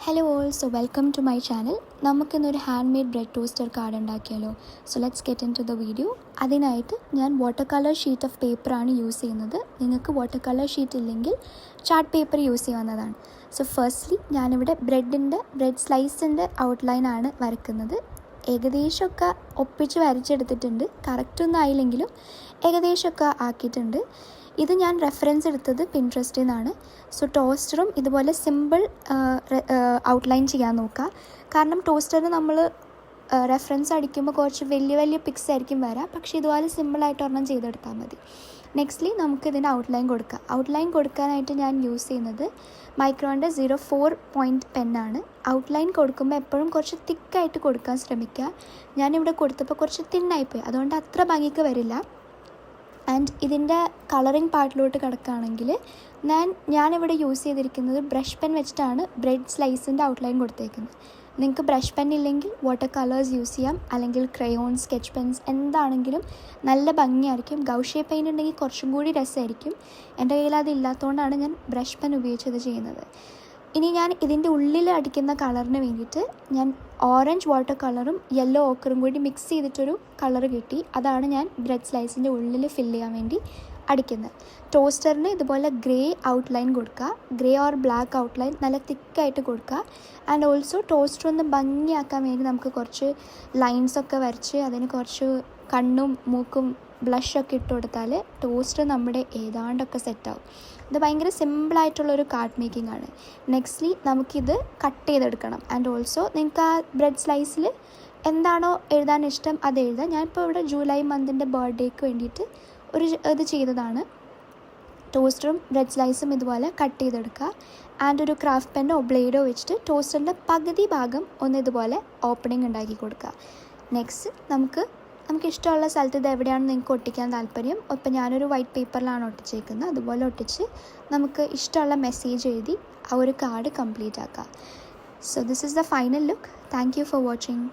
Hello all, so welcome to my channel. നമുക്കിന്നൊരു hand made bread toaster card ഉണ്ടാക്കിയാലോ. So let's get into the video. അതിനായിട്ട് ഞാൻ water colour sheet of പേപ്പറാണ് use ചെയ്യുന്നത്. നിങ്ങൾക്ക് water colour sheet ഇല്ലെങ്കിൽ chart paper use ചെയ്യാവുന്നതാണ്. So firstly ഞാനിവിടെ ബ്രെഡ് സ്ലൈസിൻ്റെ ഔട്ട്ലൈനാണ് വരയ്ക്കുന്നത്. ഏകദേശമൊക്കെ ഒപ്പിച്ച് വരച്ചെടുത്തിട്ടുണ്ട്. കറക്റ്റൊന്നും ആയില്ലെങ്കിലും ഏകദേശമൊക്കെ ആക്കിയിട്ടുണ്ട്. ഇത് ഞാൻ റെഫറൻസ് എടുത്തത് പിൻട്രസ്റ്റിൽ നിന്നാണ്. സോ ടോസ്റ്ററും ഇതുപോലെ സിമ്പിൾ ഔട്ട്ലൈൻ ചെയ്യാൻ നോക്കുക. കാരണം ടോസ്റ്ററിന് നമ്മൾ റെഫറൻസ് അടിക്കുമ്പോൾ കുറച്ച് വലിയ പിക്സ് ആയിരിക്കും വരാം. പക്ഷേ ഇതുപോലെ സിമ്പിളായിട്ട് ഒരെണ്ണം ചെയ്തെടുത്താൽ മതി. നെക്സ്റ്റ്ലി നമുക്കിതിൻ്റെ ഔട്ട്ലൈൻ കൊടുക്കാം. ഔട്ട്ലൈൻ കൊടുക്കാനായിട്ട് ഞാൻ യൂസ് ചെയ്യുന്നത് മൈക്രോൻ്റെ 04 പോയിൻറ്റ് പെന്നാണ്. ഔട്ട്ലൈൻ കൊടുക്കുമ്പോൾ എപ്പോഴും കുറച്ച് തിക്കായിട്ട് കൊടുക്കാൻ ശ്രമിക്കുക. ഞാനിവിടെ കൊടുത്തപ്പോൾ കുറച്ച് തിന്നായിപ്പോയി, അതുകൊണ്ട് അത്ര ഭംഗിക്ക് വരില്ല. ആൻഡ് ഇതിൻ്റെ കളറിങ് പാർട്ടിലോട്ട് കിടക്കുകയാണെങ്കിൽ ഞാനിവിടെ യൂസ് ചെയ്തിരിക്കുന്നത് ബ്രഷ് പെൻ വെച്ചിട്ടാണ് ബ്രെഡ് സ്ലൈസിൻ്റെ ഔട്ട്ലൈൻ കൊടുത്തേക്കുന്നത്. നിങ്ങൾക്ക് ബ്രഷ് പെൻ ഇല്ലെങ്കിൽ വാട്ടർ കളേഴ്സ് യൂസ് ചെയ്യാം, അല്ലെങ്കിൽ ക്രയോൺ, സ്കെച്ച് പെൻസ് എന്താണെങ്കിലും നല്ല ഭംഗിയായിരിക്കും. ഗൗഷേ പെയിൻ്റ് ഉണ്ടെങ്കിൽ കുറച്ചും കൂടി രസമായിരിക്കും. എൻ്റെ കയ്യിൽ അത് ഇല്ലാത്തതുകൊണ്ടാണ് ഞാൻ ബ്രഷ് പെൻ ഉപയോഗിച്ചത് ചെയ്യുന്നത്. ഇനി ഞാൻ ഇതിൻ്റെ ഉള്ളിൽ അടിക്കുന്ന കളറിന് വേണ്ടിയിട്ട് ഞാൻ ഓറഞ്ച് വാട്ടർ കളറും യെല്ലോ ഓക്കറും കൂടി മിക്സ് ചെയ്തിട്ടൊരു കളർ കിട്ടി. അതാണ് ഞാൻ ബ്രെഡ് സ്ലൈസിൻ്റെ ഉള്ളിൽ ഫില്ല് ചെയ്യാൻ വേണ്ടി അടിക്കുന്നത്. ടോസ്റ്ററിന് ഇതുപോലെ ഗ്രേ ഔട്ട്ലൈൻ കൊടുക്കുക. ഗ്രേ ഓർ ബ്ലാക്ക് ഔട്ട്ലൈൻ നല്ല തിക്കായിട്ട് കൊടുക്കുക. ആൻഡ് ഓൾസോ ടോസ്റ്റർ ഒന്ന് ഭംഗിയാക്കാൻ വേണ്ടി നമുക്ക് കുറച്ച് ലൈൻസൊക്കെ വരച്ച് അതിന് കുറച്ച് കണ്ണും മൂക്കും ബ്ലഷൊക്കെ ഇട്ട് കൊടുത്താൽ ടോസ്റ്റർ നമ്മുടെ ഏതാണ്ടൊക്കെ സെറ്റാവും. ഇത് ഭയങ്കര സിമ്പിളായിട്ടുള്ളൊരു കാർഡ് മേക്കിംഗ് ആണ്. നെക്സ്റ്റ്ലി നമുക്കിത് കട്ട് ചെയ്തെടുക്കണം. ആൻഡ് ഓൾസോ നിങ്ങൾക്ക് ആ ബ്രെഡ് സ്ലൈസിൽ എന്താണോ എഴുതാൻ ഇഷ്ടം അത് എഴുതാം. ഞാനിപ്പോൾ ഇവിടെ ജൂലൈ മന്തിൻ്റെ ബർത്ത്ഡേക്ക് വേണ്ടിയിട്ട് ഇത് ചെയ്തതാണ്. ടോസ്റ്ററും ബ്രെഡ് സ്ലൈസും ഇതുപോലെ കട്ട് ചെയ്തെടുക്കുക. ആൻഡ് ഒരു ക്രാഫ്റ്റ് പെന്നോ ബ്ലേഡോ വെച്ചിട്ട് ടോസ്റ്ററിൻ്റെ പകുതി ഭാഗം ഒന്ന് ഇതുപോലെ ഓപ്പണിംഗ് ഉണ്ടാക്കി കൊടുക്കുക. നെക്സ്റ്റ് നമുക്ക് ഇഷ്ടമുള്ള സ്ഥലത്ത് ഇത് എവിടെയാണ് നിങ്ങൾക്ക് ഒട്ടിക്കാൻ താല്പര്യം. ഇപ്പം ഞാനൊരു വൈറ്റ് പേപ്പറിലാണ് ഒട്ടിച്ചേക്കുന്നത്. അതുപോലെ ഒട്ടിച്ച് നമുക്ക് ഇഷ്ടമുള്ള മെസ്സേജ് എഴുതി ആ ഒരു കാർഡ് കംപ്ലീറ്റ് ആക്കുക. So this is the final look. Thank you for watching.